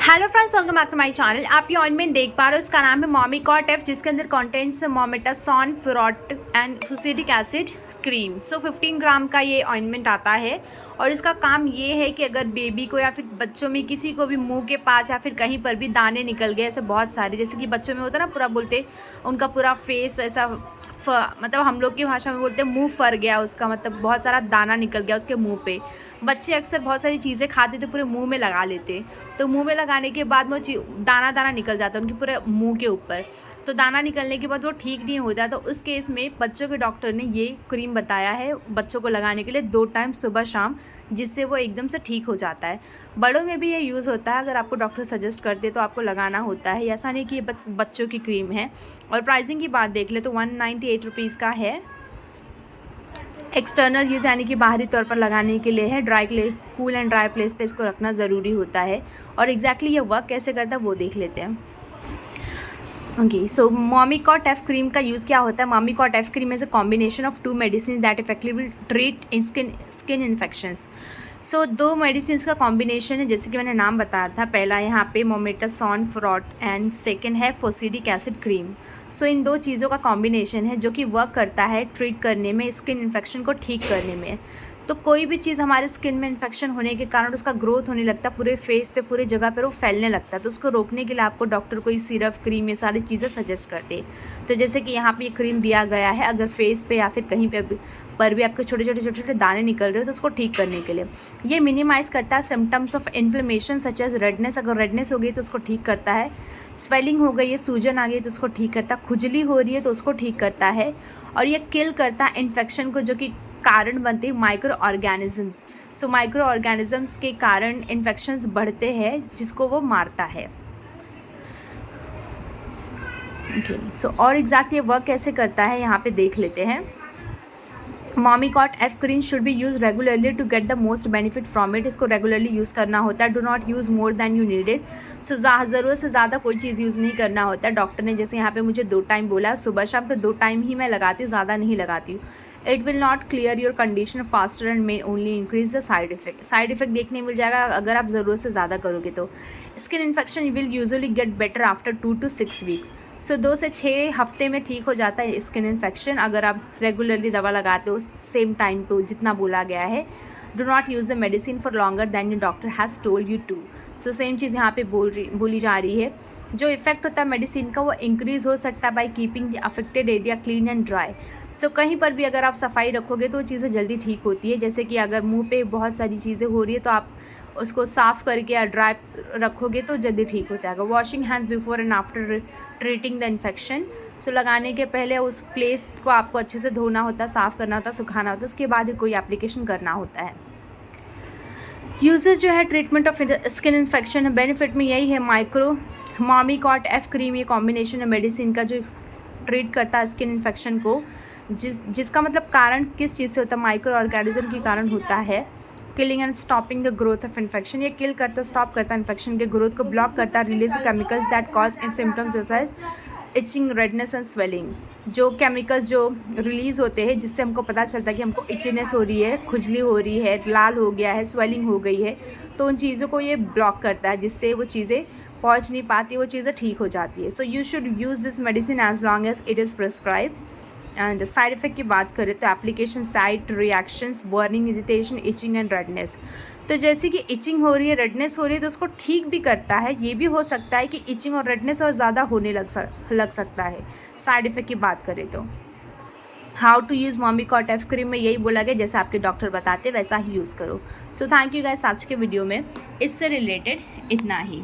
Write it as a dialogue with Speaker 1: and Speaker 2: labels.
Speaker 1: Hello friends, welcome back to my channel. आप ये ointment देख पा रहे हो, इसका नाम है मॉमिकॉट एफ, जिसके अंदर कंटेंट्स मोमेटासॉन फुराट एंड फुसिडिक एसिड क्रीम। 15 ग्राम का ये ऑइंटमेंट आता है और इसका काम ये है कि अगर बेबी को या फिर बच्चों में किसी को भी मुंह के पास या फिर कहीं पर भी दाने निकल गए, ऐसे बहुत सारे, जैसे कि बच्चों में होता है ना, पूरा बोलते उनका पूरा फेस ऐसा मतलब हम लोग की भाषा में बोलते हैं मुंह फर गया उसका, मतलब बहुत सारा दाना निकल गया उसके मुंह पे। बच्चे अक्सर बहुत सारी चीज़ें खाते तो पूरे मुंह में लगा लेते, तो मुंह में लगाने के बाद वो दाना दाना निकल जाता है उनके पूरे मुंह के ऊपर। तो दाना निकलने के बाद वो ठीक नहीं होता, तो उस केस में बच्चों के डॉक्टर ने ये क्रीम बताया है बच्चों को लगाने के लिए 2 टाइम सुबह शाम, जिससे वो एकदम से ठीक हो जाता है। बड़ों में भी ये यूज़ होता है, अगर आपको डॉक्टर सजेस्ट करते तो आपको लगाना होता है, ऐसा नहीं कि ये बस बच्चों की क्रीम है। और प्राइसिंग की बात देख ले तो 198 रुपीज़ का है। एक्सटर्नल यूज़ यानी कि बाहरी तौर पर लगाने के लिए है। कूल एंड ड्राई प्लेस पे इसको रखना ज़रूरी होता है। और एग्जैक्टली ये वर्क कैसे करता है वो देख लेते हैं। Okay, so Momicot F cream का यूज़ क्या होता है। Momicot F cream is a combination of 2 medicine that effectively treat skin infections. So 2 medicine का कॉम्बिनेशन है, जैसे कि मैंने नाम बताया था। पहला यहाँ पे मोमेटासॉन फुराट एंड सेकेंड है फुसिडिक एसिड क्रीम। सो इन 2 चीज़ों का कॉम्बिनेशन है जो कि वर्क करता है ट्रीट करने में, स्किन इन्फेक्शन को ठीक करने में। तो कोई भी चीज़ हमारे स्किन में इन्फेक्शन होने के कारण उसका ग्रोथ होने लगता है, पूरे फेस पे पूरी जगह पर वो फैलने लगता है, तो उसको रोकने के लिए आपको डॉक्टर कोई सिरप क्रीम ये सारी चीज़ें सजेस्ट करते हैं। तो जैसे कि यहाँ पे ये क्रीम दिया गया है, अगर फेस पे या फिर कहीं पर भी आपके छोटे छोटे दाने निकल रहे हो तो उसको ठीक करने के लिए ये मिनिमाइज़ करता है symptoms of inflammation such as redness. अगर रेडनेस हो गई तो उसको ठीक करता है, स्वेलिंग हो गई है, सूजन आ गई तो उसको ठीक करता है, खुजली हो रही है तो उसको ठीक करता है, और ये किल करता है इन्फेक्शन को जो कि कारण बनते हैं micro organisms. So micro organisms के कारण इन्फेक्शंस बढ़ते हैं जिसको वो मारता है। ओके, सो और एग्जैक्टली वर्क कैसे करता है यहाँ पे देख लेते हैं। Momicot F cream should be use regularly to get the most benefit from it. इसको रेगुलरली यूज़ करना होता है। Do not use more than you needed. So ज़रूरत से ज़्यादा कोई चीज़ यूज़ नहीं करना होता है। डॉक्टर ने जैसे यहाँ पे मुझे 2 टाइम बोला, सुबह शाम, तो 2 टाइम ही मैं लगाती हूँ, ज़्यादा नहीं लगाती हूँ। It will not clear your condition faster and may only increase the side effect. Side effect देखने मिल जाएगा अगर आप ज़रूरत से ज़्यादा करोगे तो। Skin infection will usually get better after 2 to 6 weeks. So 2 से 6 हफ्ते में ठीक हो जाता है स्किन इन्फेक्शन, अगर आप रेगुलरली दवा लगाते हो सेम टाइम पे जितना बोला गया है। Do not use the medicine for longer than your doctor has told you to. So same चीज़ यहाँ पे बोली जा रही है। जो इफेक्ट होता है मेडिसिन का वो इंक्रीज़ हो सकता है by keeping the affected area clean and dry. So कहीं पर भी अगर आप सफाई रखोगे तो वो चीज़ें जल्दी ठीक होती है। जैसे कि अगर मुँह पे बहुत सारी चीज़ें हो रही है तो आप उसको साफ़ करके या ड्राई रखोगे तो जल्दी ठीक हो जाएगा। Washing hands before and after treating the infection. So लगाने के पहले उस प्लेस को आपको अच्छे से धोना होता है, साफ़ करना होता है, सुखाना होता है, उसके बाद ही कोई एप्लीकेशन करना होता है। यूजेस जो है treatment of skin infection, benefit में यही है मॉमिकॉट एफ क्रीम, ये कॉम्बिनेशन है मेडिसिन का जो ट्रीट करता है स्किन इन्फेक्शन को, जिसका मतलब कारण किस चीज़ से होता है, माइक्रो ऑर्गेनिज्म के कारण होता है। Killing and stopping the growth of infection, ये किल करता, स्टॉप करता है इन्फेक्शन के ग्रोथ को, ब्लॉक करता है, release chemicals that cause symptoms जैसा इचिंग, रेडनेस एंड स्वेलिंग। जो केमिकल्स जो रिलीज़ होते हैं जिससे हमको पता चलता है कि हमको इचीनेस हो रही है, खुजली हो रही है, लाल हो गया है, स्वेलिंग हो गई है, तो उन चीज़ों को ये ब्लॉक करता है जिससे वो चीज़ें पहुंच नहीं पाती, वो चीज़ें ठीक हो जाती है। So you should use this medicine as long as it is prescribe. And side effect की बात करें तो application site reactions, burning, irritation, itching and redness. तो जैसे कि इचिंग हो रही है, रेडनेस हो रही है, तो उसको ठीक भी करता है। ये भी हो सकता है कि इचिंग और रेडनेस और ज़्यादा होने लग सकता है। साइड इफ़ेक्ट की बात करें तो how to use Momicot F cream में यही बोला गया, जैसे आपके डॉक्टर बताते वैसा ही यूज़ करो। सो थैंक यू गाइस, आज के वीडियो में इससे रिलेटेड इतना ही।